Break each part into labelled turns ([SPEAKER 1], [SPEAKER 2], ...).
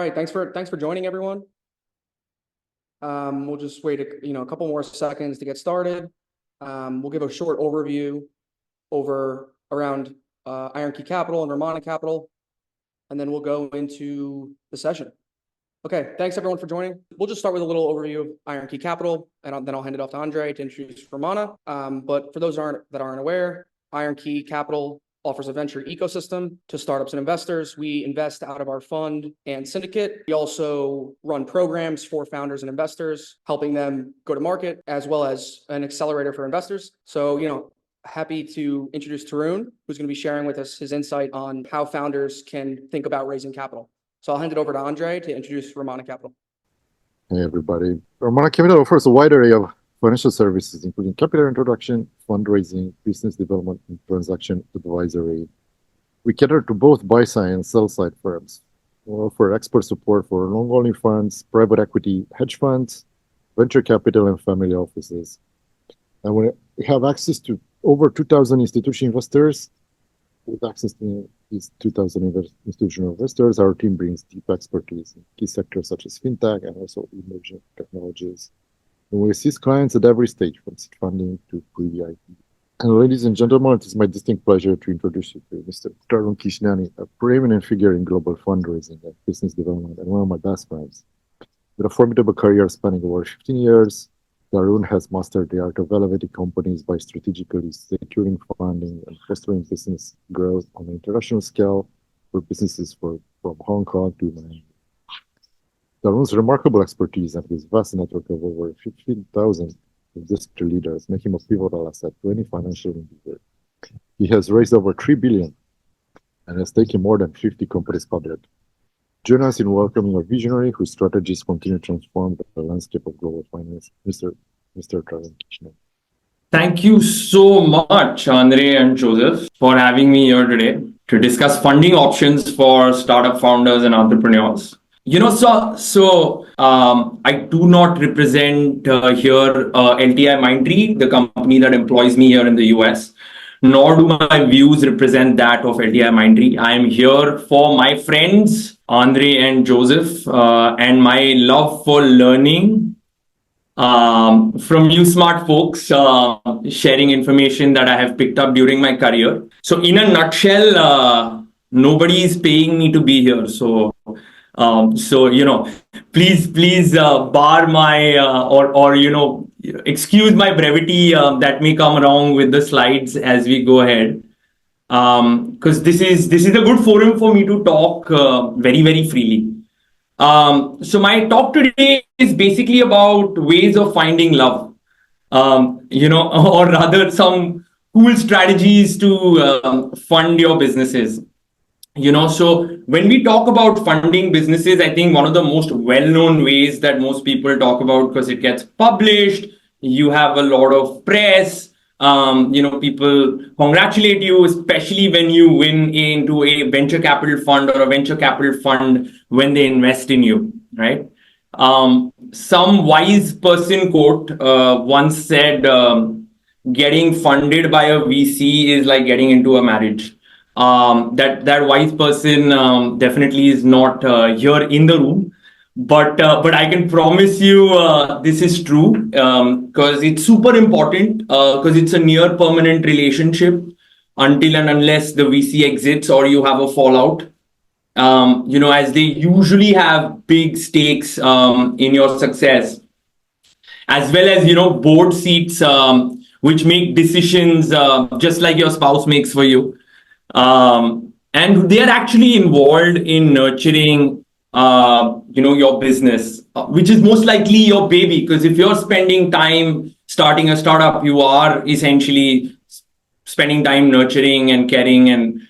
[SPEAKER 1] right, thanks for joining, everyone. We'll just wait a couple more seconds to get started. We'll give a short overview around IronKey Capital and Ramana Capital, and then we'll go into the session. Okay, thanks everyone for joining. We'll just start with a little overview of IronKey Capital, and then I'll hand it off to Andre to introduce Ramana. But for those that aren't aware, IronKey Capital offers a venture ecosystem to startups and investors. We invest out of our fund and syndicate. We also run programs for founders and investors, helping them go to market, as well as an accelerator for investors. So, happy to introduce Tarun, who's going to be sharing with us his insight on how founders can think about raising capital. So I'll hand it over to Andre to introduce Ramana Capital.
[SPEAKER 2] Hey, everybody. Ramana Capital offers a wide array of financial services, including capital introduction, fundraising, business development, and transaction advisory. We cater to both buy-side and sell-side firms. We offer expert support for long-only funds, private equity, hedge funds, venture capital, and family offices. And we have access to over 2,000 institutional investors. With access to these 2,000 institutional investors, our team brings deep expertise in key sectors such as fintech and also emerging technologies. And we assist clients at every stage, from seed funding to pre-IP. And ladies and gentlemen, it is my distinct pleasure to introduce you to Mr. Tarun Kishnani, a preeminent figure in global fundraising and business development, and one of my best friends. With a formidable career spanning over 15 years, Tarun has mastered the art of elevating companies by strategically securing funding and fostering business growth on an international scale for businesses from Hong Kong to Miami. Tarun's remarkable expertise and his vast network of over 15,000 industry leaders make him a pivotal asset to any financial endeavor. He has raised over $3 billion and has taken more than 50 companies public. Join us in welcoming a visionary whose strategies continue to transform the landscape of global finance, Mr. Tarun Kishnani.
[SPEAKER 3] Thank you so much, Andre and Joseph, for having me here today to discuss funding options for startup founders and entrepreneurs. I do not represent here LTI Mindtree, the company that employs me here in the US, nor do my views represent that of LTI Mindtree. I am here for my friends, Andre and Joseph, and my love for learning from you smart folks, sharing information that I have picked up during my career. So in a nutshell, nobody is paying me to be here. Please bar my excuse my brevity that may come along with the slides as we go ahead, because this is a good forum for me to talk very, very freely. So my talk today is basically about ways of finding love, or rather some cool strategies to fund your businesses. So when we talk about funding businesses, I think one of the most well-known ways that most people talk about, because it gets published, you have a lot of press, people congratulate you, especially when you win into a venture capital fund or a venture capital fund when they invest in you, right? Some wise person quote once said, getting funded by a VC is like getting into a marriage. That wise person definitely is not here in the room, but I can promise you this is true, because it's super important, because it's a near permanent relationship until and unless the VC exits or you have a fallout. As they usually have big stakes in your success, as well as board seats which make decisions just like your spouse makes for you. And they are actually involved in nurturing, your business, which is most likely your baby. Because if you're spending time starting a startup, you are essentially spending time nurturing and caring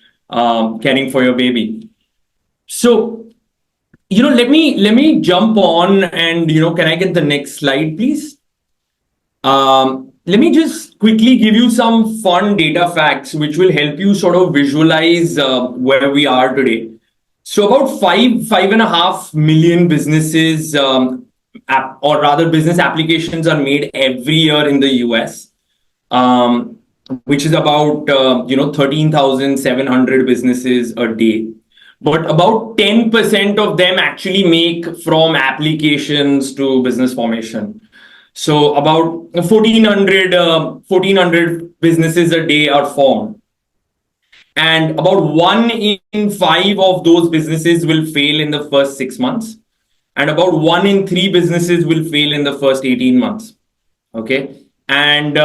[SPEAKER 3] for your baby. So, let me jump on and, can I get the next slide, please? Let me just quickly give you some fun data facts, which will help you sort of visualize where we are today. So about 5.5 million businesses, or rather business applications are made every year in the US, which is about 13,700 businesses a day. but about 10% of them actually make from applications to business formation. So about 1,400 businesses a day are formed. And about 1 in 5 of those businesses will fail in the first 6 months. And about 1 in 3 businesses will fail in the first 18 months. Okay. And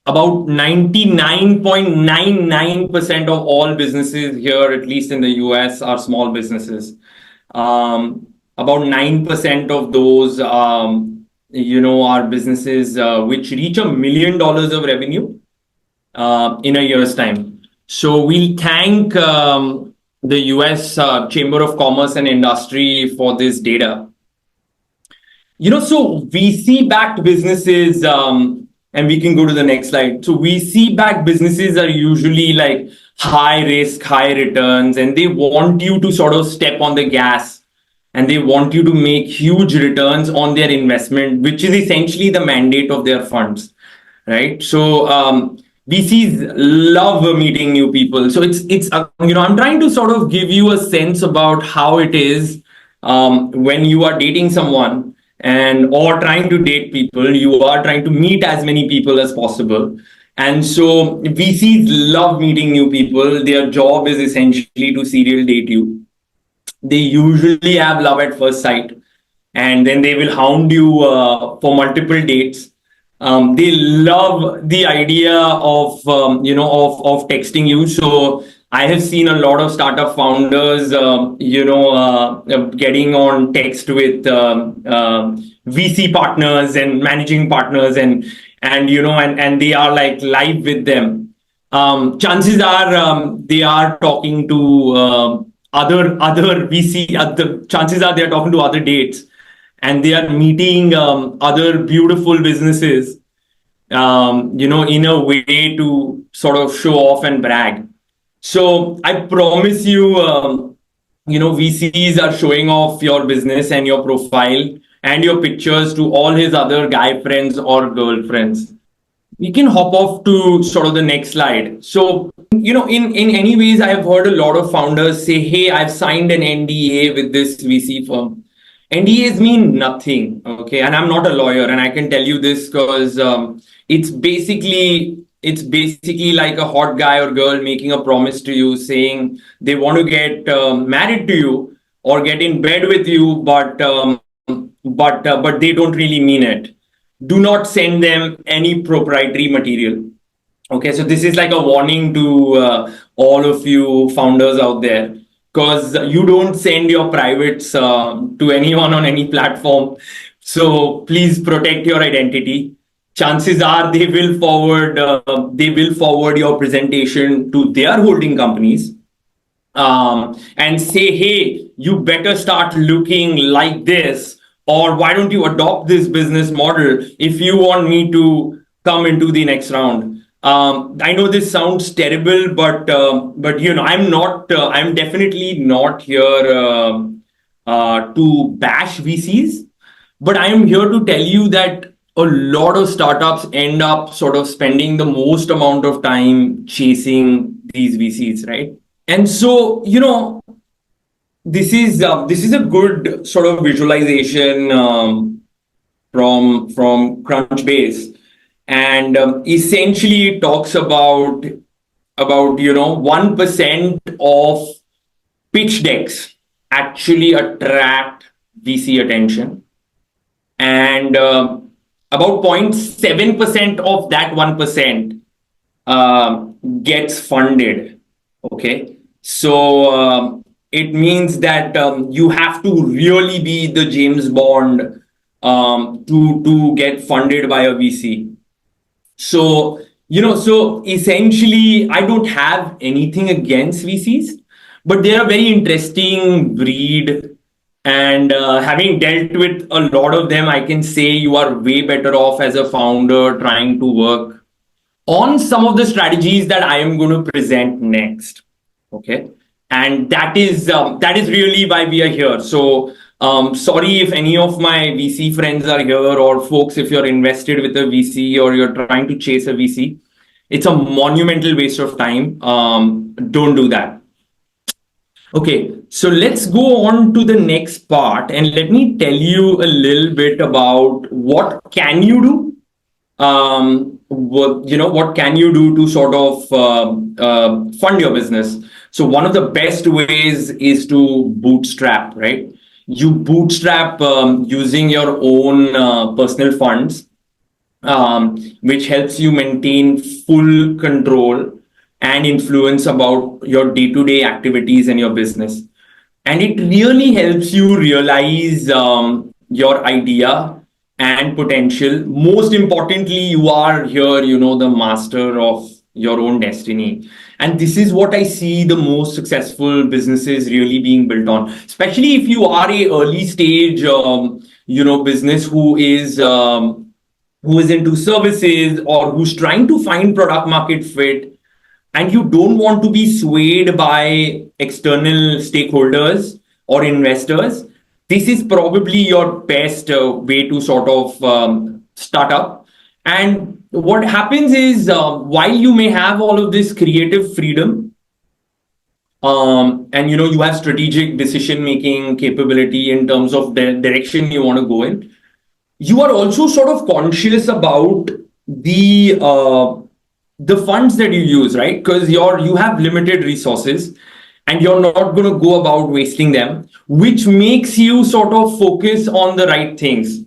[SPEAKER 3] about 99.99% of all businesses here, at least in the US, are small businesses. About 9% of those, are businesses which reach $1 million of revenue in a year's time. So we thank the US Chamber of Commerce and Industry for this data. So VC-backed businesses, and we can go to the next slide. So VC-backed businesses are usually like high risk, high returns, and they want you to sort of step on the gas and they want you to make huge returns on their investment, which is essentially the mandate of their funds, right? So VCs love meeting new people. So it's I'm trying to sort of give you a sense about how it is when you are dating someone or trying to date people. You are trying to meet as many people as possible. And so VCs love meeting new people. Their job is essentially to serial date you. They usually have love at first sight, and then they will hound you for multiple dates. They love the idea of texting you. So I have seen a lot of startup founders, getting on text with VC partners and managing partners, and they are like live with them. Chances are they are talking to other VC. Chances are they are talking to other dates, and they are meeting other beautiful businesses, in a way to sort of show off and brag. So I promise you, VCs are showing off your business and your profile and your pictures to all his other guy friends or girlfriends. We can hop off to sort of the next slide. So, in any ways, I have heard a lot of founders say, hey, I've signed an NDA with this VC firm. NDAs mean nothing, okay? And I'm not a lawyer, and I can tell you this because it's basically like a hot guy or girl making a promise to you saying they want to get married to you or get in bed with you, but they don't really mean it. Do not send them any proprietary material. Okay, so this is like a warning to all of you founders out there, because you don't send your privates to anyone on any platform. So please protect your identity. Chances are they will forward your presentation to their holding companies and say, hey, you better start looking like this, or why don't you adopt this business model if you want me to come into the next round. I know this sounds terrible, but I'm definitely not here to bash VCs, but I am here to tell you that a lot of startups end up sort of spending the most amount of time chasing these VCs, right? And so, this is a good sort of visualization from Crunchbase, and essentially it talks about 1% of pitch decks actually attract VC attention, and about 0.7% of that 1% gets funded. Okay, so it means that you have to really be the James Bond to get funded by a VC. So essentially, I don't have anything against VCs, but they're a very interesting breed. And having dealt with a lot of them, I can say you are way better off as a founder trying to work on some of the strategies that I am going to present next. Okay. And that is really why we are here. So sorry if any of my VC friends are here, or folks, if you're invested with a VC or you're trying to chase a VC, it's a monumental waste of time. Don't do that. Okay, so let's go on to the next part, and let me tell you a little bit about what can you do. What can you do to sort of fund your business? So one of the best ways is to bootstrap, right? You bootstrap using your own personal funds, which helps you maintain full control and influence about your day-to-day activities and your business. And it really helps you realize your idea and potential. Most importantly, you are here, the master of your own destiny. And this is what I see the most successful businesses really being built on, especially if you are a early stage, business who is into services or who's trying to find product market fit, and you don't want to be swayed by external stakeholders or investors. This is probably your best way to sort of start up. And what happens is, while you may have all of this creative freedom, and you have strategic decision making capability in terms of the direction you want to go in, you are also sort of conscious about the funds that you use, right? Because you have limited resources, and you're not going to go about wasting them, which makes you sort of focus on the right things,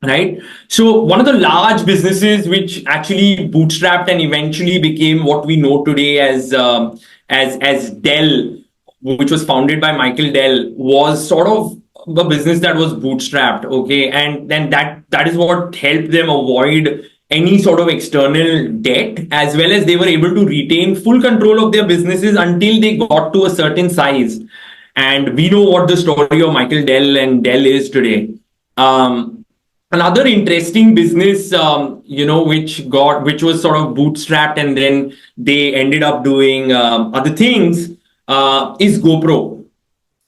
[SPEAKER 3] right? So one of the large businesses which actually bootstrapped and eventually became what we know today as Dell, which was founded by Michael Dell, was sort of a business that was bootstrapped. Okay, and then that is what helped them avoid any sort of external debt, as well as they were able to retain full control of their businesses until they got to a certain size. And we know what the story of Michael Dell and Dell is today. Another interesting business, which was sort of bootstrapped and then they ended up doing other things, is GoPro.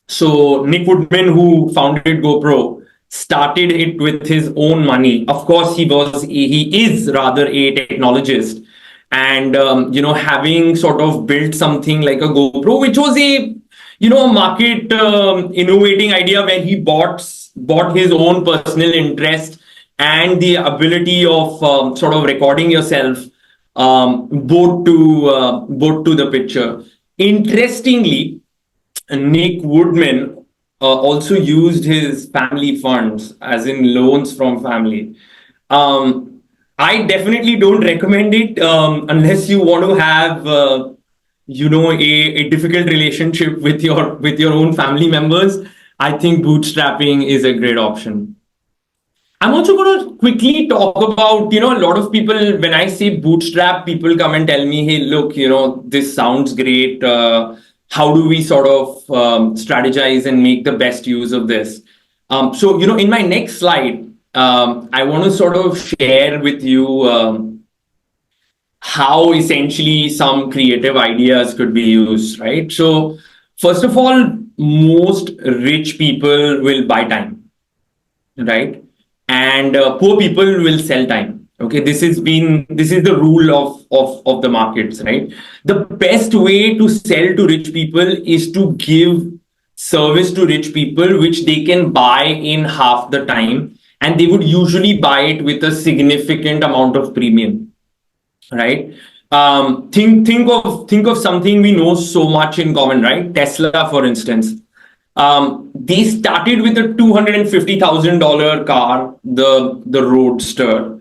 [SPEAKER 3] So Nick Woodman, who founded GoPro, started it with his own money. Of course, he is rather a technologist, and having sort of built something like a GoPro, which was a market innovating idea, where he bought his own personal interest and the ability of sort of recording yourself, both to the picture. Interestingly, Nick Woodman also used his family funds, as in loans from family. I definitely don't recommend it unless you want to have a difficult relationship with your own family members. I think bootstrapping is a great option. I'm also going to quickly talk about, a lot of people, when I say bootstrap, people come and tell me, hey, look, this sounds great. How do we sort of strategize and make the best use of this? So, in my next slide, I want to sort of share with you how essentially some creative ideas could be used, right? So, first of all, most rich people will buy time, right? And poor people will sell time. Okay, this is the rule of the markets, right? The best way to sell to rich people is to give service to rich people, which they can buy in half the time, and they would usually buy it with a significant amount of premium, right? Think of something we know so much in common, right? Tesla, for instance. They started with a $250,000 car, the Roadster,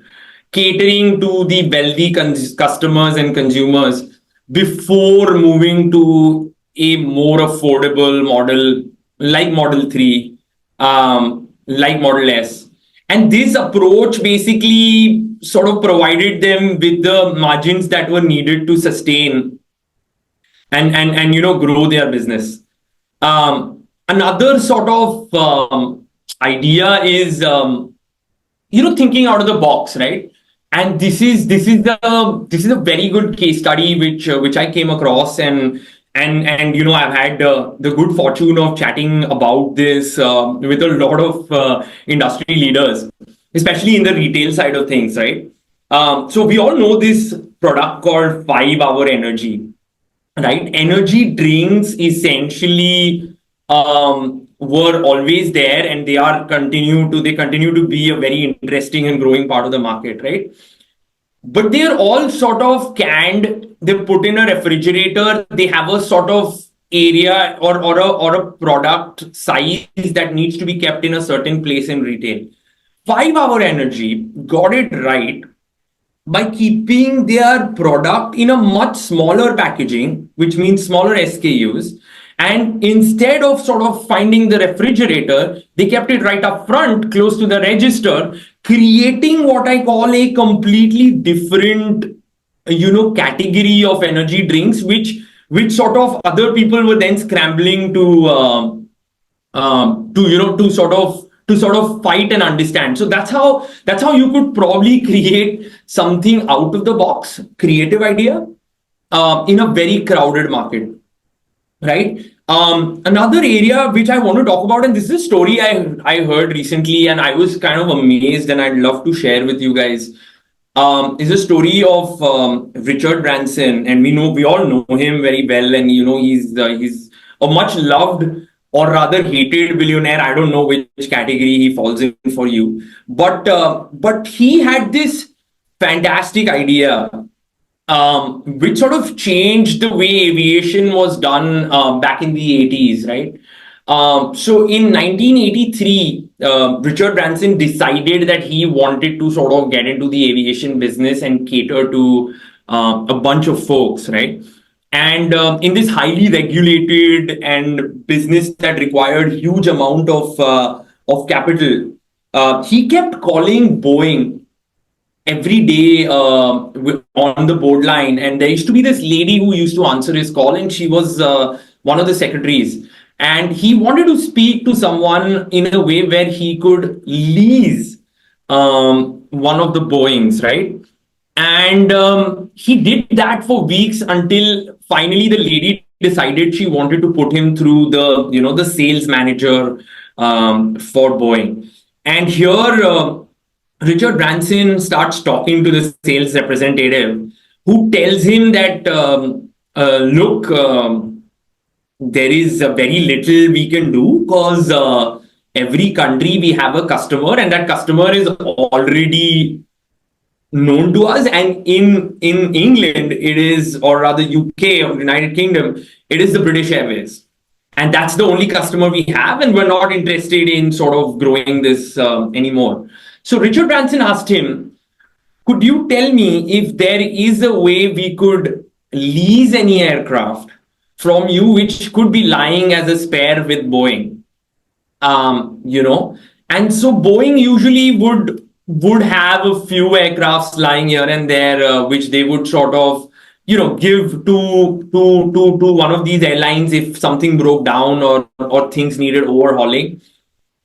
[SPEAKER 3] catering to the wealthy customers and consumers before moving to a more affordable model like Model 3, like Model S. And this approach basically sort of provided them with the margins that were needed to sustain and grow their business. Another sort of idea is thinking out of the box, right? And this is a very good case study which I came across, and I've had the good fortune of chatting about this with a lot of industry leaders, especially in the retail side of things, right? So we all know this product called 5 Hour Energy. right? Energy drinks essentially were always there, and they continue to be a very interesting and growing part of the market, right? But they are all sort of canned. They put in a refrigerator. They have a sort of area or a product size that needs to be kept in a certain place in retail. 5 Hour Energy got it right by keeping their product in a much smaller packaging, which means smaller SKUs. And instead of sort of finding the refrigerator, they kept it right up front, close to the register, creating what I call a completely different, category of energy drinks, which sort of other people were then scrambling to sort of fight and understand. So that's how you could probably create something out of the box, creative idea, in a very crowded market, right? Another area which I want to talk about, and this is a story I heard recently, and I was kind of amazed, and I'd love to share with you guys. Is a story of Richard Branson, and we all know him very well, and he's a much loved or rather hated billionaire. I don't know which category he falls in for you, but he had this fantastic idea, which sort of changed the way aviation was done back in the 80s, right? So in 1983, Richard Branson decided that he wanted to sort of get into the aviation business and cater to a bunch of folks, right? And in this highly regulated and business that required huge amount of capital, he kept calling Boeing every day on the board line, and there used to be this lady who used to answer his call, and she was one of the secretaries, and he wanted to speak to someone in a way where he could lease one of the Boeings, right? And he did that for weeks until finally the lady decided she wanted to put him through the sales manager for Boeing. And here Richard Branson starts talking to the sales representative, who tells him that, look, there is very little we can do, because every country we have a customer, and that customer is already known to us. And in England, it is, or rather UK or United Kingdom, it is the British Airways. And that's the only customer we have, and we're not interested in sort of growing this anymore. So Richard Branson asked him, could you tell me if there is a way we could lease any aircraft from you, which could be lying as a spare with Boeing? And so Boeing usually would have a few aircrafts lying here and there, which they would sort of, give to one of these airlines if something broke down or things needed overhauling.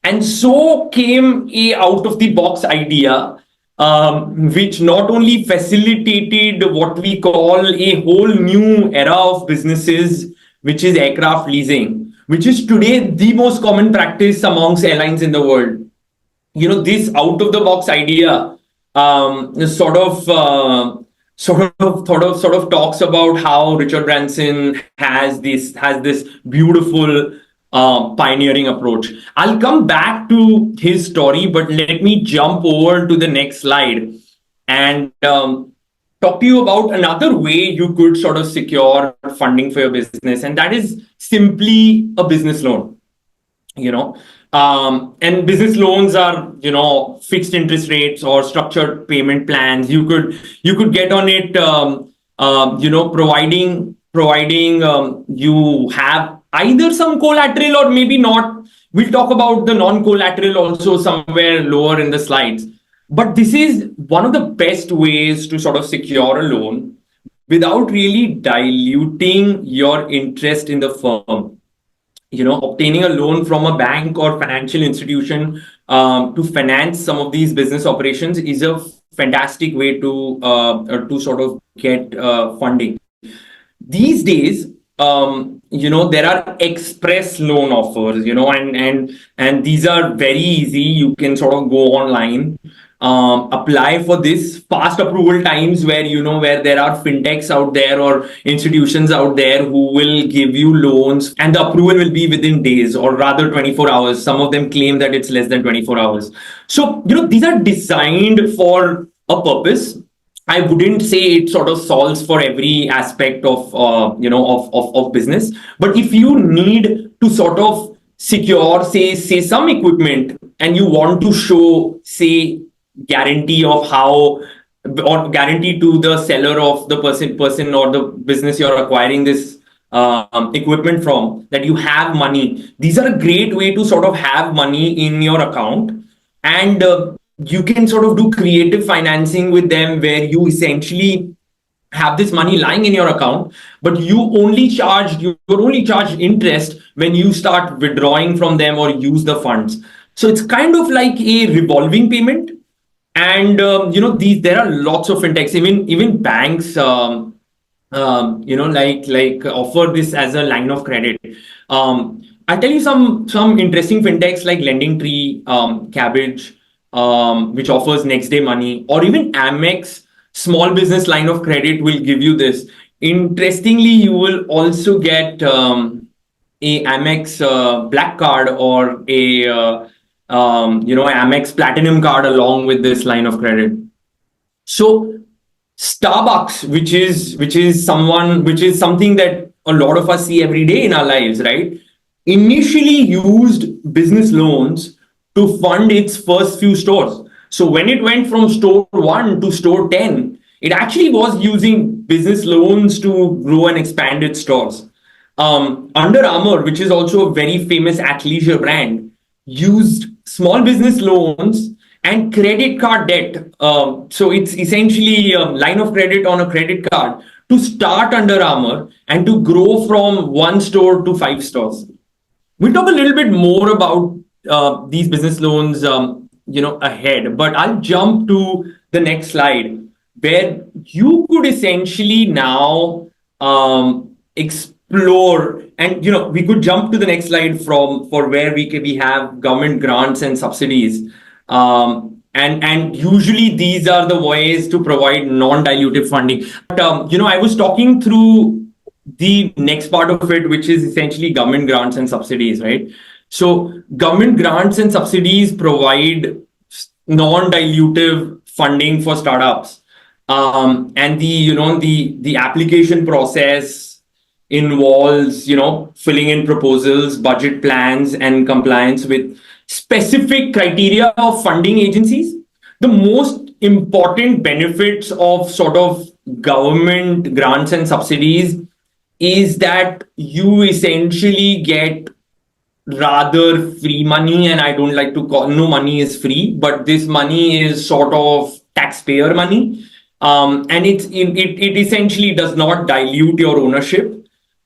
[SPEAKER 3] And so came a out of the box idea, which not only facilitated what we call a whole new era of businesses, which is aircraft leasing, which is today the most common practice amongst airlines in the world. This out of the box idea sort of talks about how Richard Branson has this beautiful pioneering approach. I'll come back to his story, but let me jump over to the next slide and talk to you about another way you could sort of secure funding for your business, and that is simply a business loan. And business loans are, fixed interest rates or structured payment plans. You could get on it, providing you have either some collateral or maybe not. We'll talk about the non-collateral also somewhere lower in the slides. But this is one of the best ways to sort of secure a loan without really diluting your interest in the firm. Obtaining a loan from a bank or financial institution to finance some of these business operations is a fantastic way to sort of get funding. These days, there are express loan offers, and these are very easy. You can sort of go online apply for this fast approval times where, where there are fintechs out there or institutions out there who will give you loans and the approval will be within days or rather 24 hours. Some of them claim that it's less than 24 hours. So, these are designed for a purpose. I wouldn't say it sort of solves for every aspect of, of business. But if you need to sort of secure, say some equipment and you want to show, say, guarantee of how or guarantee to the seller of the person or the business you're acquiring this equipment from that you have money. These are a great way to sort of have money in your account, and you can sort of do creative financing with them where you essentially have this money lying in your account, but you're only charged interest when you start withdrawing from them or use the funds. So it's kind of like a revolving payment. And there are lots of fintechs, even banks, like offer this as a line of credit. I'll tell you some interesting fintechs like Lending Tree, Cabbage, which offers next day money, or even Amex small business line of credit will give you this. Interestingly, you will also get a Amex Black card or a Amex Platinum card along with this line of credit. So Starbucks, which is something that a lot of us see every day in our lives, right? Initially used business loans to fund its first few stores. So when it went from store 1 to store 10, it actually was using business loans to grow and expand its stores. Under Armour, which is also a very famous athleisure brand, used small business loans and credit card debt. So it's essentially a line of credit on a credit card to start Under Armour and to grow from 1 store to 5 stores. We'll talk a little bit more about these business loans, ahead, but I'll jump to the next slide where you could essentially now explore, and we could jump to the next slide for where we have government grants and subsidies, and usually these are the ways to provide non-dilutive funding. But I was talking through the next part of it, which is essentially government grants and subsidies, right? So government grants and subsidies provide non-dilutive funding for startups, and the application process involves filling in proposals, budget plans, and compliance with specific criteria of funding agencies. The most important benefits of sort of government grants and subsidies is that you essentially get rather free money, and I don't like to call, no money is free, but this money is sort of taxpayer money, and it essentially does not dilute your ownership.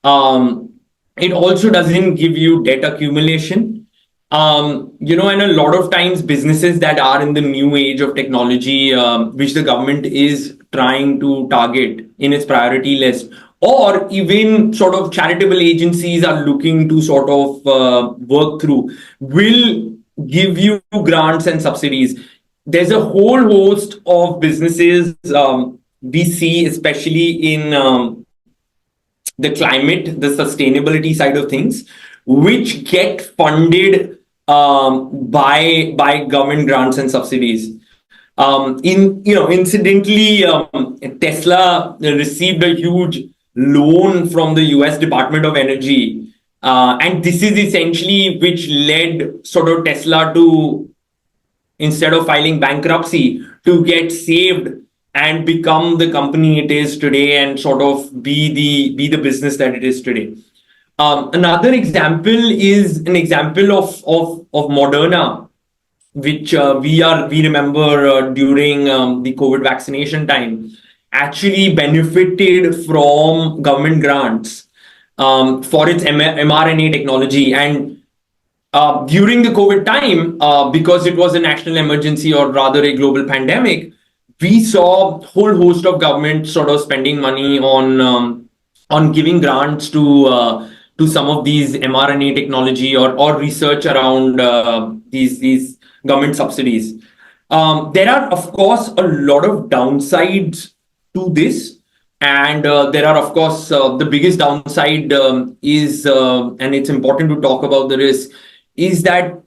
[SPEAKER 3] It also doesn't give you debt accumulation. And a lot of times businesses that are in the new age of technology, which the government is trying to target in its priority list, or even sort of charitable agencies are looking to sort of work through, will give you grants and subsidies. There's a whole host of businesses we see, especially in the climate, the sustainability side of things, which get funded by government grants and subsidies. Incidentally, Tesla received a huge loan from the US Department of Energy. And this is essentially which led sort of Tesla to, instead of filing bankruptcy, to get saved and become the company it is today and sort of be the business that it is today. Another example is an example of Moderna, which we remember during the COVID vaccination time, actually benefited from government grants for its mRNA technology. And during the COVID time, because it was a national emergency or rather a global pandemic, we saw a whole host of government sort of spending money on giving grants to some of these mRNA technology or research around these government subsidies. There are, of course, a lot of downsides to this. And there are, of course, the biggest downside is, and it's important to talk about the risk, is that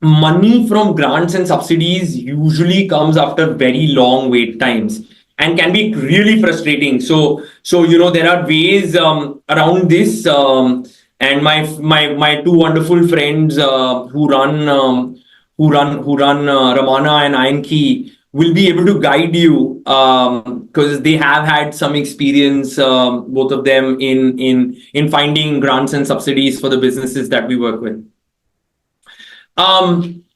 [SPEAKER 3] money from grants and subsidies usually comes after very long wait times and can be really frustrating. So there are ways around this. And my two wonderful friends who run Ramana and Iron Key will be able to guide you because they have had some experience, both of them, in finding grants and subsidies for the businesses that we work with.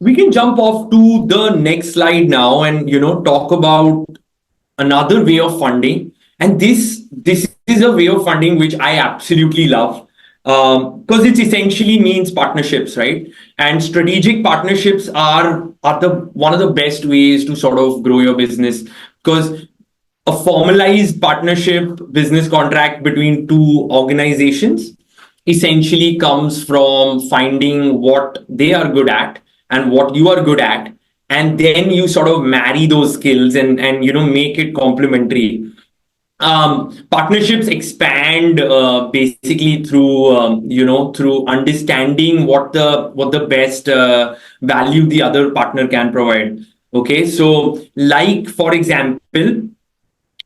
[SPEAKER 3] We can jump off to the next slide now and talk about another way of funding. And this is a way of funding which I absolutely love. Because it essentially means partnerships, right? And strategic partnerships are one of the best ways to sort of grow your business, because a formalized partnership business contract between two organizations essentially comes from finding what they are good at and what you are good at, and then you sort of marry those skills and make it complementary. Partnerships expand basically through understanding what the best value the other partner can provide. Okay, so like for example,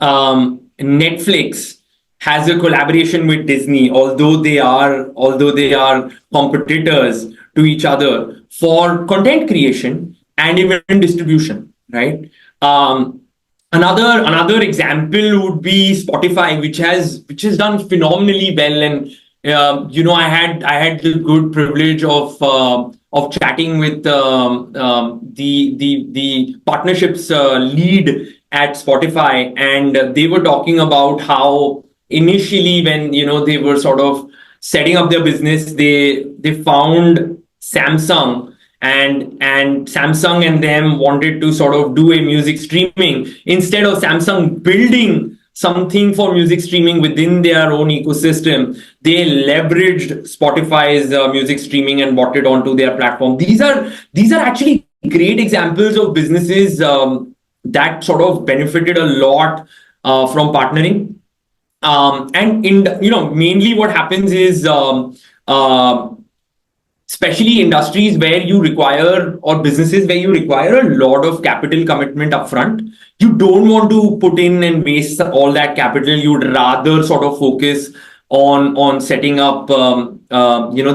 [SPEAKER 3] Netflix has a collaboration with Disney, although they are competitors to each other for content creation and even distribution, right? Another example would be Spotify, which has done phenomenally well. And I had the good privilege of chatting with the partnerships lead at Spotify, and they were talking about how initially, when they were sort of setting up their business, they found Samsung. And Samsung and them wanted to sort of do a music streaming. Instead of Samsung building something for music streaming within their own ecosystem, they leveraged Spotify's music streaming and brought it onto their platform. These are actually great examples of businesses that sort of benefited a lot from partnering. And mainly what happens is, especially industries where you require, or businesses where you require a lot of capital commitment upfront, you don't want to put in and waste all that capital. You'd rather sort of focus on setting up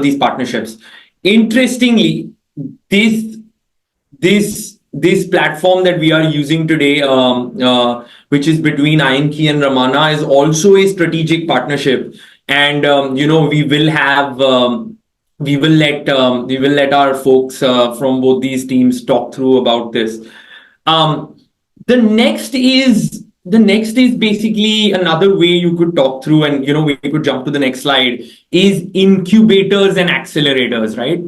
[SPEAKER 3] these partnerships. Interestingly, this platform that we are using today, which is between Iron Key and Ramana, is also a strategic partnership. And we will let our folks from both these teams talk through about this. The next is basically another way you could talk through, and we could jump to the next slide, is incubators and accelerators, right?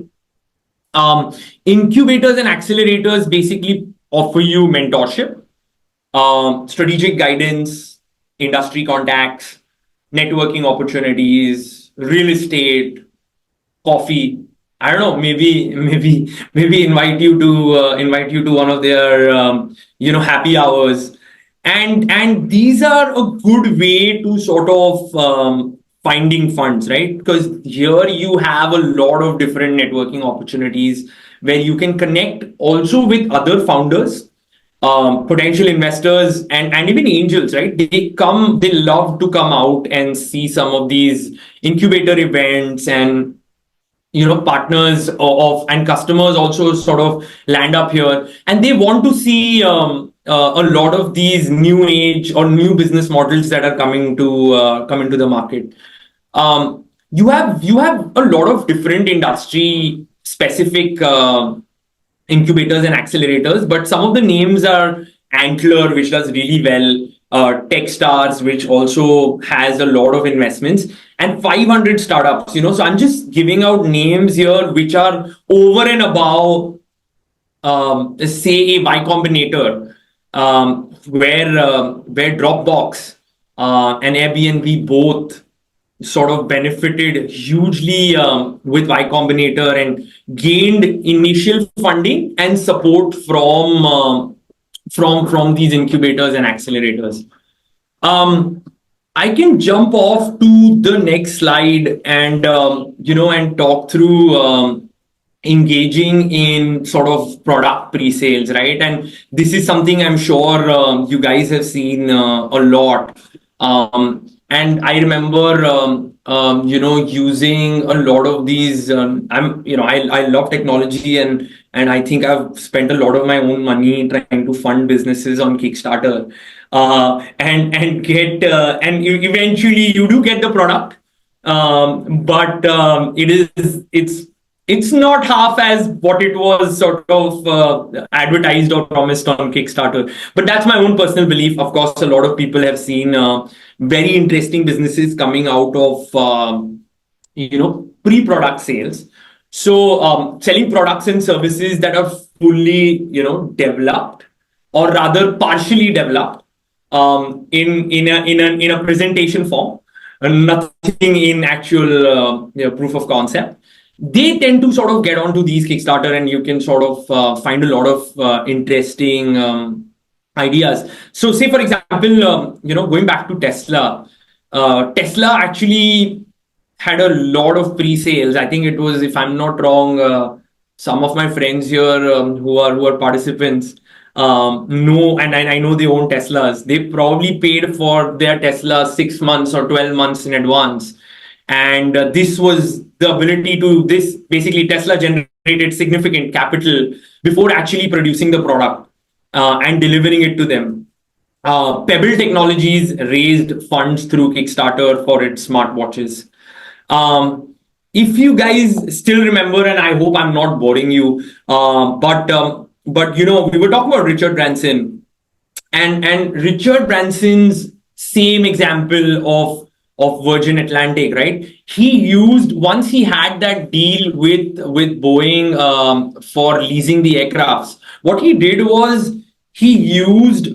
[SPEAKER 3] Incubators and accelerators basically offer you mentorship, strategic guidance, industry contacts, networking opportunities, real estate, coffee. I don't know, maybe invite you to one of their happy hours, and these are a good way to sort of finding funds, right? Because here you have a lot of different networking opportunities where you can connect also with other founders, potential investors, and even angels, right? They love to come out and see some of these incubator events, and partners and customers also sort of land up here, and they want to see a lot of these new age or new business models that are coming to the market. You have a lot of different industry specific incubators and accelerators, but some of the names are Antler, which does really well, Techstars, which also has a lot of investments, and 500 startups. So I'm just giving out names here which are over and above, say, a Y Combinator, where Dropbox and Airbnb both sort of benefited hugely with Y Combinator and gained initial funding and support from these incubators and accelerators. I can jump off to the next slide and and talk through engaging in sort of product pre-sales, right? And this is something I'm sure you guys have seen a lot. And I remember using a lot of these. I love technology, and I think I've spent a lot of my own money trying to fund businesses on Kickstarter. And get eventually you do get the product, but it's not half as what it was sort of advertised or promised on Kickstarter. But that's my own personal belief. Of course, a lot of people have seen very interesting businesses coming out of pre-product sales. So selling products and services that are fully developed, or rather partially developed, in a presentation form, and nothing in actual proof of concept. They tend to sort of get onto these Kickstarter, and you can sort of find a lot of interesting ideas. So, say for example, going back to Tesla, Tesla actually had a lot of pre-sales. I think it was, if I'm not wrong, some of my friends here who are participants know, and I know they own Teslas. They probably paid for their Tesla 6 months or 12 months in advance. And this was the ability to, this basically Tesla generated significant capital before actually producing the product and delivering it to them. Pebble Technologies raised funds through Kickstarter for its smartwatches. If you guys still remember, and I hope I'm not boring you, but we were talking about Richard Branson, and Richard Branson's same example of Virgin Atlantic, right? He used, once he had that deal with Boeing for leasing the aircrafts, what he did was he used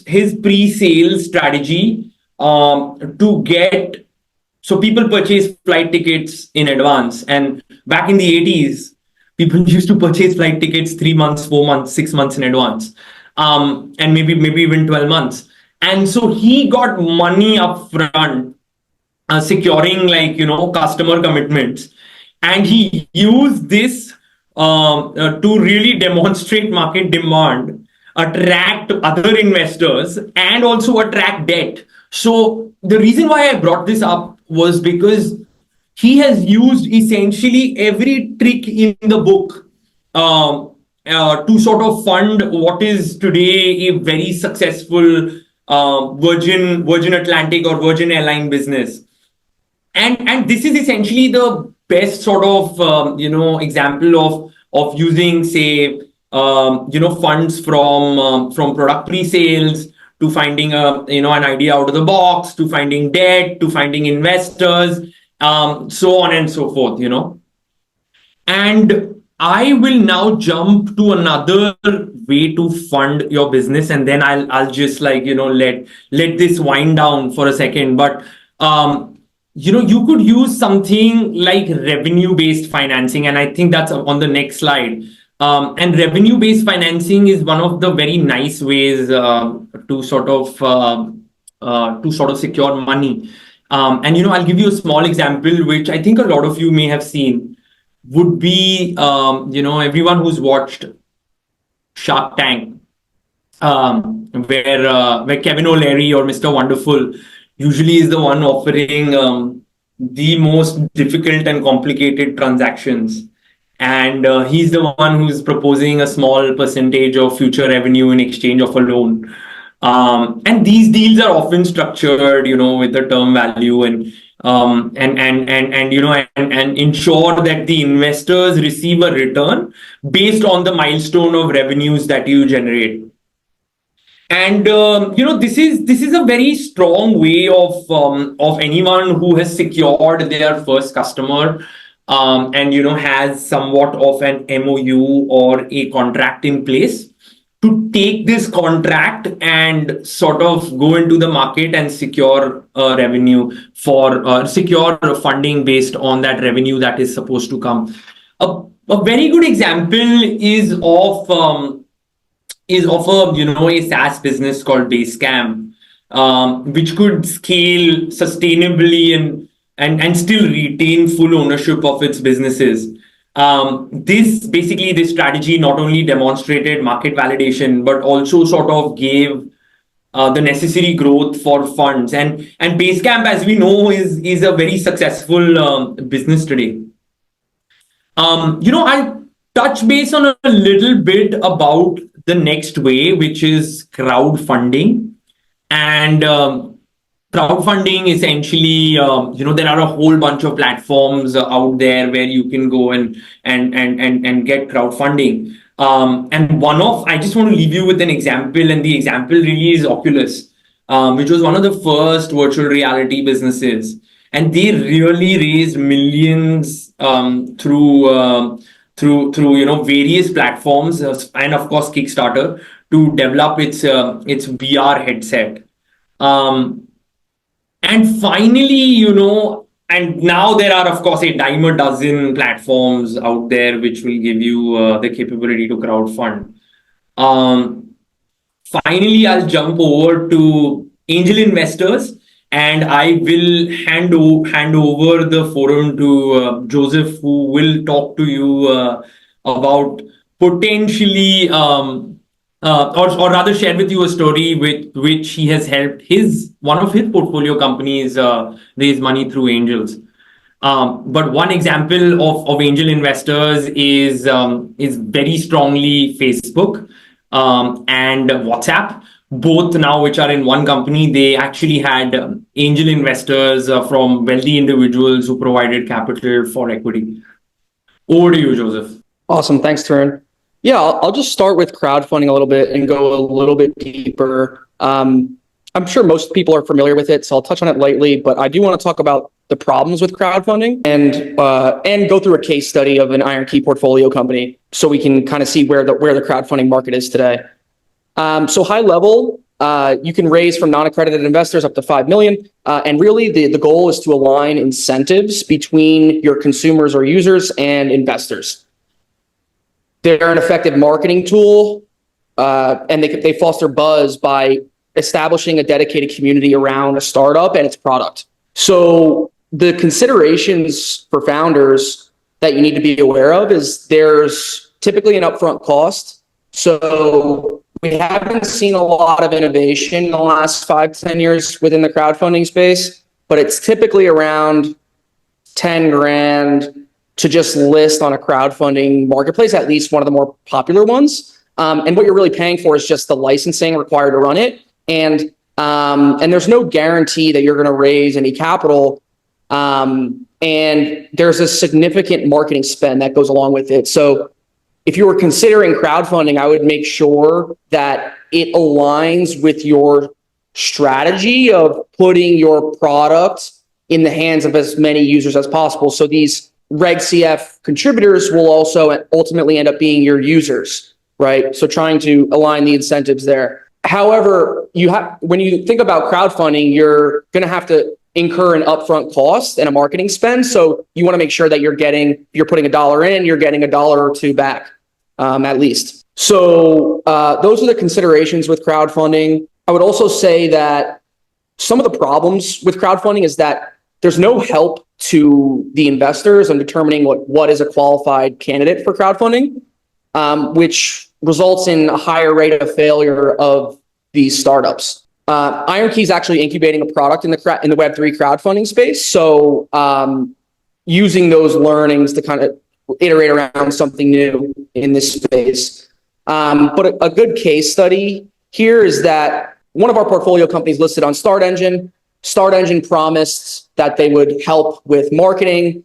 [SPEAKER 3] his pre-sales strategy to get, so people purchase flight tickets in advance. And back in the 80s, people used to purchase flight tickets 3 months, 4 months, 6 months in advance, and maybe even 12 months. And so he got money up front, securing customer commitments, and he used this to really demonstrate market demand, attract other investors, and also attract debt. So the reason why I brought this up was because he has used essentially every trick in the book to sort of fund what is today a very successful Virgin Atlantic or Virgin Airline business. And this is essentially the best sort of example of using, say, funds from product pre-sales, to finding an idea out of the box, to finding debt, to finding investors, so on and so forth. And I will now jump to another way to fund your business, and then I'll just let this wind down for a second. But you could use something like revenue-based financing, and I think that's on the next slide. And revenue-based financing is one of the very nice ways to sort of secure money. And I'll give you a small example, which I think a lot of you may have seen. Would be everyone who's watched Shark Tank, where Kevin O'Leary or Mr. Wonderful usually is the one offering the most difficult and complicated transactions. And he's the one who's proposing a small percentage of future revenue in exchange of a loan. And these deals are often structured, with a term value and ensure that the investors receive a return based on the milestone of revenues that you generate. And this is a very strong way of anyone who has secured their first customer, and has somewhat of an MOU or a contract in place, to take this contract and sort of go into the market and secure revenue for secure funding based on that revenue that is supposed to come. A very good example is of a SaaS business called Basecamp, which could scale sustainably and still retain full ownership of its businesses. This strategy not only demonstrated market validation, but also sort of gave the necessary growth for funds. And Basecamp, as we know, is a very successful business today. I'll touch base on a little bit about the next way, which is crowdfunding. And crowdfunding, essentially, there are a whole bunch of platforms out there where you can go and get crowdfunding. And I just want to leave you with an example, and the example really is Oculus, which was one of the first virtual reality businesses. And they really raised millions through various platforms, and of course Kickstarter, to develop its VR headset. And finally, and now there are, of course, a dime a dozen platforms out there which will give you the capability to crowdfund. Finally, I'll jump over to angel investors, and I will hand over the forum to Joseph, who will talk to you about potentially, or rather share with you a story with which he has helped one of his portfolio companies raise money through angels. But one example of angel investors is very strongly Facebook and WhatsApp. Both now, which are in one company, they actually had angel investors from wealthy individuals who provided capital for equity. Over to you, Joseph.
[SPEAKER 1] Awesome. Thanks, Tarun. Yeah, I'll just start with crowdfunding a little bit and go a little bit deeper. I'm sure most people are familiar with it, so I'll touch on it lightly, but I do want to talk about the problems with crowdfunding and go through a case study of an IronKey portfolio company so we can kind of see where the crowdfunding market is today. So high level, you can raise from non-accredited investors up to 5 million. And really the goal is to align incentives between your consumers or users and investors. They're an effective marketing tool, and they foster buzz by establishing a dedicated community around a startup and its product. So the considerations for founders that you need to be aware of is there's typically an upfront cost. So we haven't seen a lot of innovation in the last 5 to 10 years within the crowdfunding space, but it's typically around 10 grand to just list on a crowdfunding marketplace, at least one of the more popular ones. And what you're really paying for is just the licensing required to run it. And there's no guarantee that you're going to raise any capital. And there's a significant marketing spend that goes along with it. So if you were considering crowdfunding, I would make sure that it aligns with your strategy of putting your product in the hands of as many users as possible. So these Reg CF contributors will also ultimately end up being your users, right? So trying to align the incentives there. However, when you think about crowdfunding, you're going to have to incur an upfront cost and a marketing spend. So you want to make sure that you're putting $1 in, you're getting $1 or $2 back, at least. So those are the considerations with crowdfunding. I would also say that some of the problems with crowdfunding is that there's no help to the investors in determining what is a qualified candidate for crowdfunding, which results in a higher rate of failure of these startups. IronKey is actually incubating a product in the Web3 crowdfunding space. So using those learnings to kind of iterate around something new in this space. But a good case study here is that one of our portfolio companies listed on StartEngine. StartEngine promised that they would help with marketing,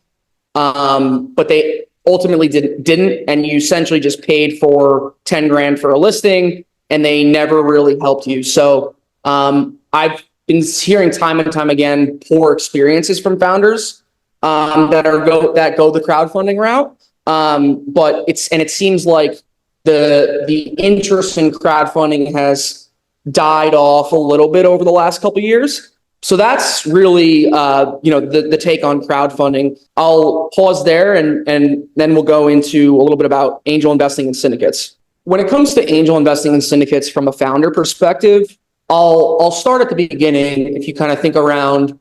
[SPEAKER 1] but they ultimately didn't. And you essentially just paid for 10 grand for a listing, and they never really helped you. So I've been hearing time and time again poor experiences from founders that go the crowdfunding route. But it seems like the interest in crowdfunding has died off a little bit over the last couple of years. So that's really, the take on crowdfunding. I'll pause there and then we'll go into a little bit about angel investing and syndicates. When it comes to angel investing and syndicates from a founder perspective, I'll start at the beginning. If you kind of think around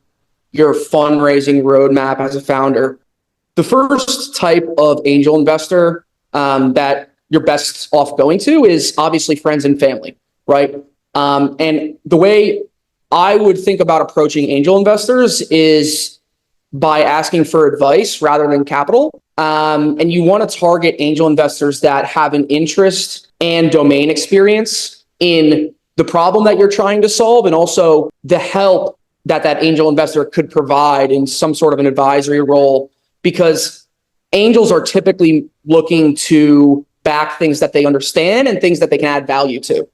[SPEAKER 1] your fundraising roadmap as a founder, the first type of angel investor that you're best off going to is obviously friends and family, right? And the way I would think about approaching angel investors is by asking for advice rather than capital. And you want to target angel investors that have an interest and domain experience in the problem that you're trying to solve, and also the help that angel investor could provide in some sort of an advisory role, because angels are typically looking to back things that they understand and things that they can add value to.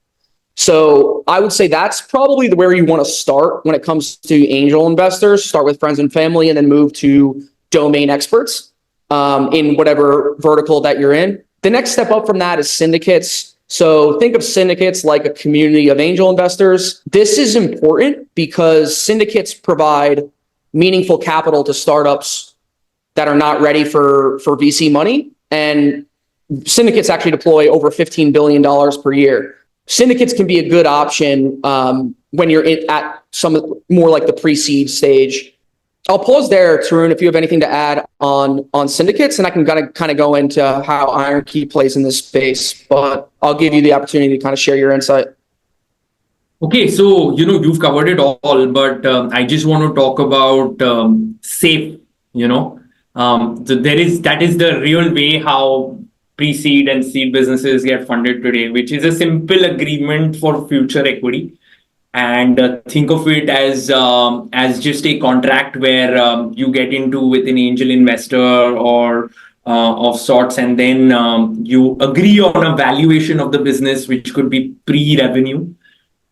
[SPEAKER 1] So I would say that's probably where you want to start when it comes to angel investors. Start with friends and family and then move to domain experts in whatever vertical that you're in. The next step up from that is syndicates. So think of syndicates like a community of angel investors. This is important because syndicates provide meaningful capital to startups that are not ready for VC money. And syndicates actually deploy over $15 billion per year. Syndicates can be a good option when you're at some more like the pre-seed stage. I'll pause there, Tarun, if you have anything to add on syndicates, and I can kind of go into how IronKey plays in this space, but I'll give you the opportunity to kind of share your insight.
[SPEAKER 3] Okay, so, you've covered it all, but I just want to talk about SAFE, so that is the real way how pre-seed and seed businesses get funded today, which is a simple agreement for future equity. And think of it as just a contract where you get into with an angel investor or of sorts, and then you agree on a valuation of the business, which could be pre-revenue.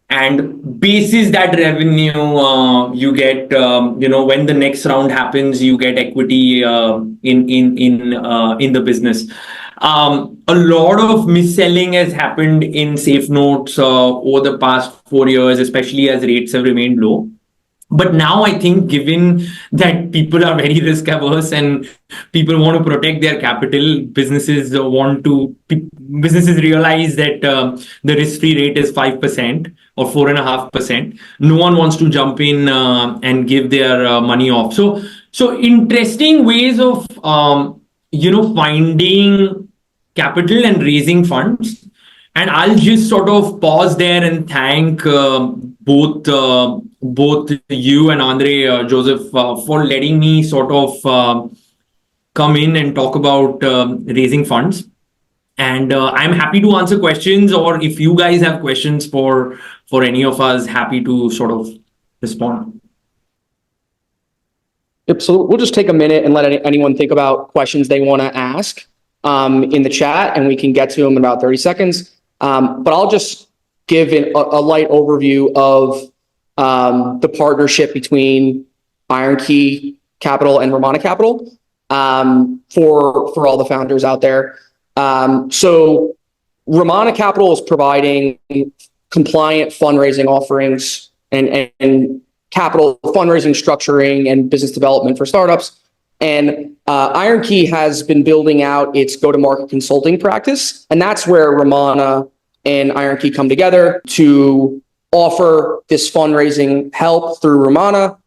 [SPEAKER 3] And basis that revenue, you get, when the next round happens, you get equity in the business. A lot of mis-selling has happened in safe notes over the past 4 years, especially as rates have remained low. But now I think, given that people are very risk averse and people want to protect their capital, businesses realize that the risk-free rate is 5% or 4.5%. No one wants to jump in and give their money off. So interesting ways of finding capital and raising funds. And I'll just sort of pause there and thank both you and Andre, Joseph, for letting me sort of come in and talk about raising funds. And I'm happy to answer questions, or if you guys have questions for any of us, happy to sort of respond.
[SPEAKER 1] Yep, so we'll just take a minute and let anyone think about questions they want to ask in the chat, and we can get to them in about 30 seconds. But I'll just give a light overview of the partnership between IronKey Capital and Romana Capital for all the founders out there. So Romana Capital is providing compliant fundraising offerings and capital fundraising, structuring, and business development for startups. And IronKey has been building out its go-to-market consulting practice. And that's where Romana and IronKey come together to offer this fundraising help through Romana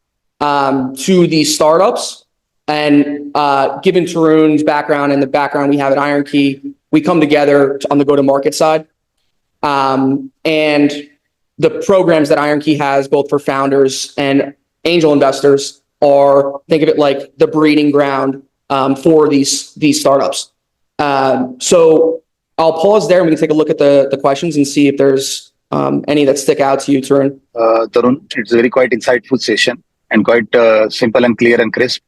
[SPEAKER 1] to these startups. And given Tarun's background and the background we have at IronKey, we come together on the go-to-market side. And the programs that IronKey has, both for founders and angel investors, are, think of it like the breeding ground for these startups. So I'll pause there and we can take a look at the questions and see if there's any that stick out to you, Tarun.
[SPEAKER 4] Tarun, it's very quite insightful session and quite simple and clear and crisp.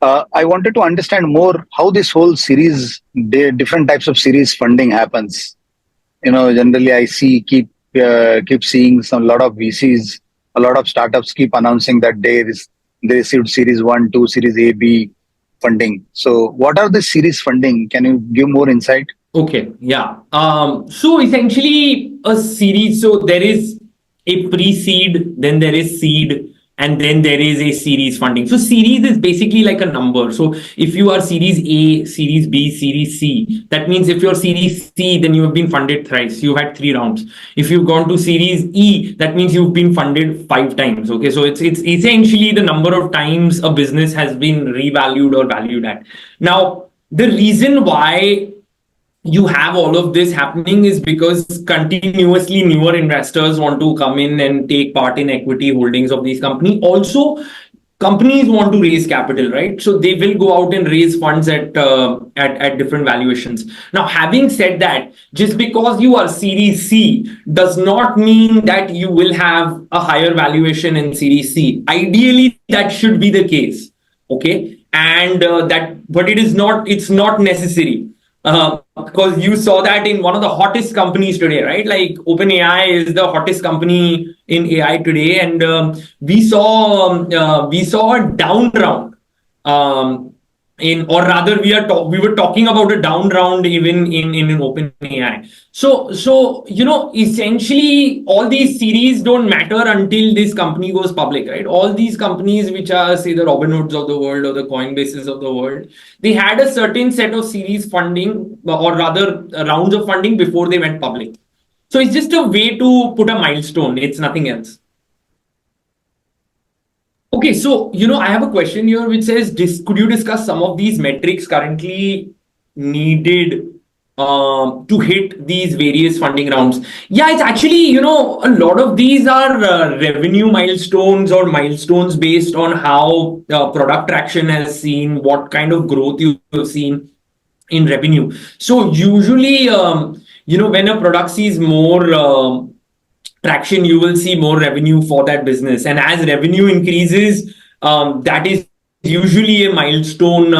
[SPEAKER 4] I wanted to understand more how this whole series, the different types of series funding happens. Generally I keep seeing a lot of VCs, a lot of startups keep announcing that they received series 1, 2, series A, B funding. So what are the series funding? Can you give more insight?
[SPEAKER 3] Okay, yeah. So essentially a series, so there is a pre-seed, then there is seed, and then there is a series funding. So series is basically like a number. So if you are series A, series B, series C, that means if you're series C, then you have been funded thrice. You've had 3 rounds. If you've gone to series E, that means you've been funded 5 times. Okay, so it's essentially the number of times a business has been revalued or valued at. Now, the reason why you have all of this happening is because continuously newer investors want to come in and take part in equity holdings of these companies. Also, companies want to raise capital, right? So they will go out and raise funds at different valuations. Now, having said that, just because you are Series C does not mean that you will have a higher valuation in Series C. Ideally, that should be the case, okay? And but it is not. It's not necessary. Because you saw that in one of the hottest companies today, right? Like OpenAI is the hottest company in AI today, and we saw a down round. Or rather, we were talking about a down round even in an OpenAI. So essentially, all these series don't matter until this company goes public, right? All these companies, which are say the Robinhoods of the world or the Coinbases of the world, they had a certain set of series funding, or rather rounds of funding before they went public. So it's just a way to put a milestone. It's nothing else. Okay, so I have a question here which says, could you discuss some of these metrics currently needed to hit these various funding rounds? Yeah, it's actually, a lot of these are revenue milestones or milestones based on how product traction has seen, what kind of growth you have seen in revenue. So usually, when a product sees more traction, you will see more revenue for that business. And as revenue increases, that is usually a milestone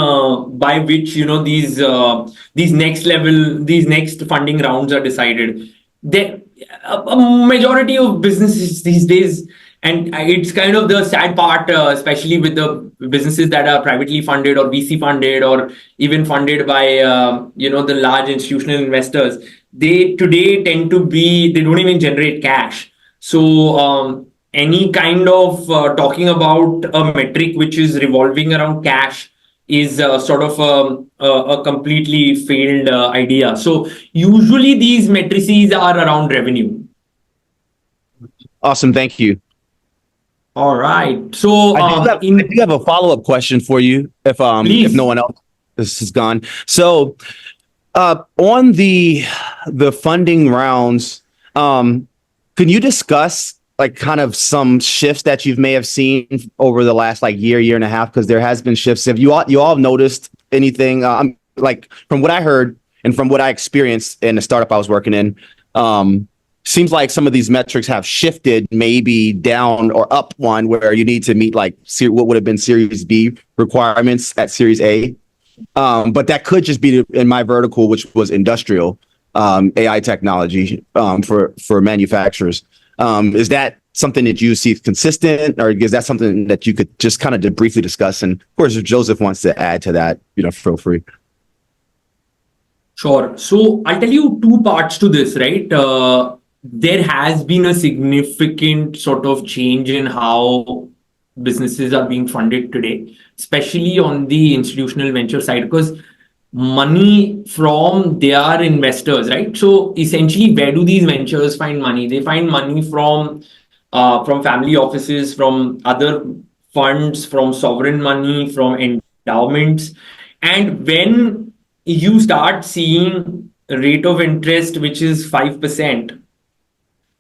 [SPEAKER 3] by which these next funding rounds are decided. A majority of businesses these days, and it's kind of the sad part, especially with the businesses that are privately funded or VC funded or even funded by the large institutional investors. They today tend to be, they don't even generate cash. So any kind of talking about a metric which is revolving around cash is sort of a completely failed idea. So usually these matrices are around revenue.
[SPEAKER 5] Awesome, thank you.
[SPEAKER 3] All right. So
[SPEAKER 5] I do have a follow-up question for you if no one else is gone. So on the funding rounds, can you discuss like kind of some shifts that you may have seen over the last like year and a half? Because there has been shifts. Have you all noticed anything? Like from what I heard and from what I experienced in the startup I was working in, seems like some of these metrics have shifted maybe down or up one where you need to meet like what would have been Series B requirements at Series A. But that could just be in my vertical, which was industrial AI technology for manufacturers. Is that something that you see consistent, or is that something that you could just kind of briefly discuss? And of course, if Joseph wants to add to that, feel free.
[SPEAKER 3] Sure. So I'll tell you 2 parts to this, right? There has been a significant sort of change in how businesses are being funded today, especially on the institutional venture side, because money from their investors, right? So essentially, where do these ventures find money? They find money from family offices, from other funds, from sovereign money, from endowments. And when you start seeing a rate of interest which is 5%,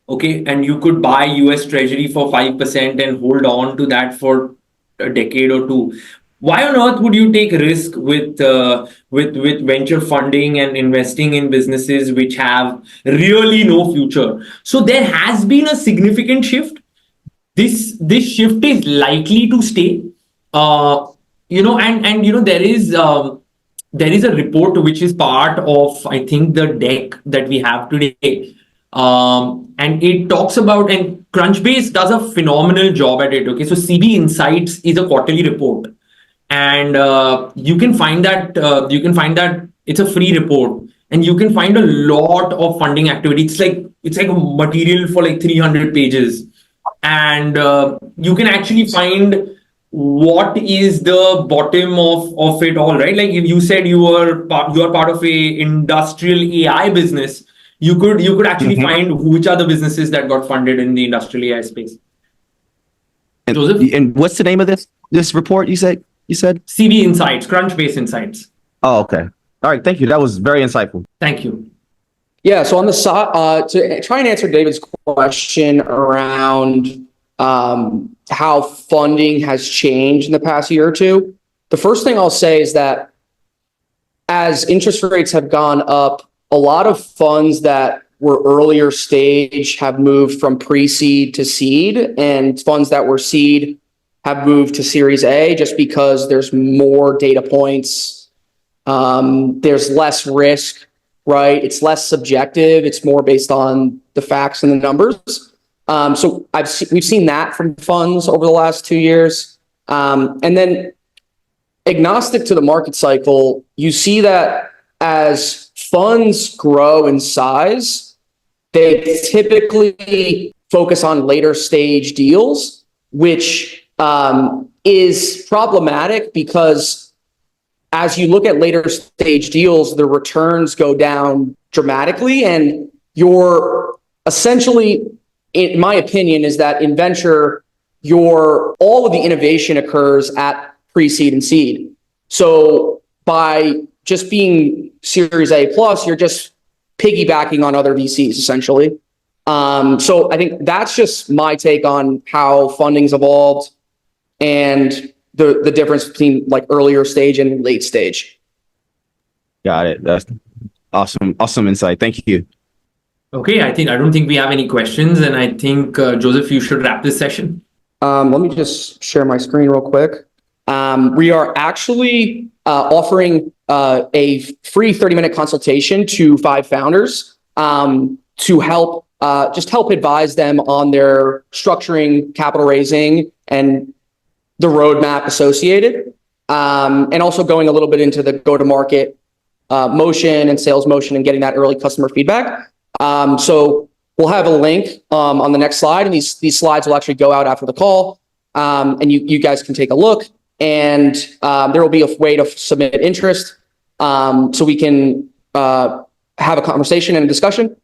[SPEAKER 3] okay, and you could buy US Treasury for 5% and hold on to that for a decade or two. Why on earth would you take risk with venture funding and investing in businesses which have really no future? So there has been a significant shift. This shift is likely to stay. There is a report which is part of, I think, the deck that we have today. And it talks about, and Crunchbase does a phenomenal job at it. Okay, so CB Insights is a quarterly report, and you can find that It's a free report, and you can find a lot of funding activity. It's like a material for like 300 pages, and you can actually find what is the bottom of it all, right? Like if you said you are part of a industrial AI business, you could actually find which are the businesses that got funded in the industrial AI space.
[SPEAKER 5] And,
[SPEAKER 3] Joseph?
[SPEAKER 5] and what's the name of this report you said?
[SPEAKER 3] CV Insights, Crunchbase Insights.
[SPEAKER 5] Oh, okay. All right. Thank you. That was very insightful.
[SPEAKER 3] Thank you.
[SPEAKER 1] Yeah, so on the side, to try and answer David's question around how funding has changed in the past year or two, the first thing I'll say is that as interest rates have gone up, a lot of funds that were earlier stage have moved from pre-seed to seed, and funds that were seed have moved to Series A just because there's more data points, there's less risk, right? It's less subjective. It's more based on the facts and the numbers. So we've seen that from funds over the last 2 years. And then agnostic to the market cycle, you see that as funds grow in size, they typically focus on later stage deals, which is problematic because as you look at later stage deals, the returns go down dramatically, and you're essentially, in my opinion, is that in venture, all of the innovation occurs at pre-seed and seed. So by just being Series A plus, you're just piggybacking on other VCs essentially. So I think that's just my take on how funding's evolved and the difference between like earlier stage and late stage.
[SPEAKER 5] Got it. That's awesome. Awesome insight. Thank you.
[SPEAKER 3] Okay, I don't think we have any questions, and I think Joseph, you should wrap this session.
[SPEAKER 1] Let me just share my screen real quick. We are actually offering a free 30-minute consultation to 5 founders to help advise them on their structuring, capital raising, and the roadmap associated, and also going a little bit into the go-to-market motion and sales motion and getting that early customer feedback. So we'll have a link on the next slide, and these slides will actually go out after the call, and you guys can take a look. And there will be a way to submit interest, so we can have a conversation and a discussion.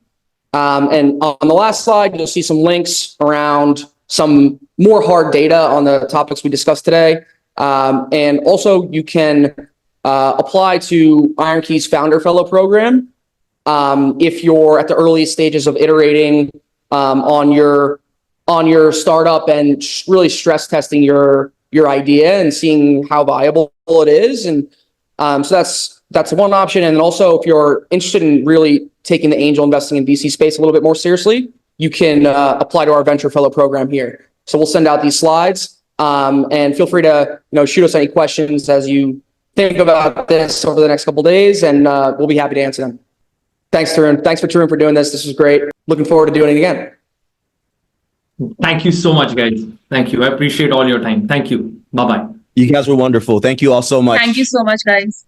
[SPEAKER 1] And on the last slide, you'll see some links around some more hard data on the topics we discussed today. And also you can apply to IronKey's Founder Fellow program if you're at the early stages of iterating on your startup and really stress testing your idea and seeing how viable it is. And so that's one option. And also, if you're interested in really taking the angel investing in VC space a little bit more seriously, you can apply to our Venture Fellow program here. So we'll send out these slides, and feel free to shoot us any questions as you think about this over the next couple of days, and we'll be happy to answer them. Thanks, Tarun. Thanks for Tarun for doing this. This was great. Looking forward to doing it again.
[SPEAKER 3] Thank you so much, guys. Thank you. I appreciate all your time. Thank you. Bye-bye.
[SPEAKER 5] You guys were wonderful. Thank you all so much.
[SPEAKER 6] Thank you so much, guys.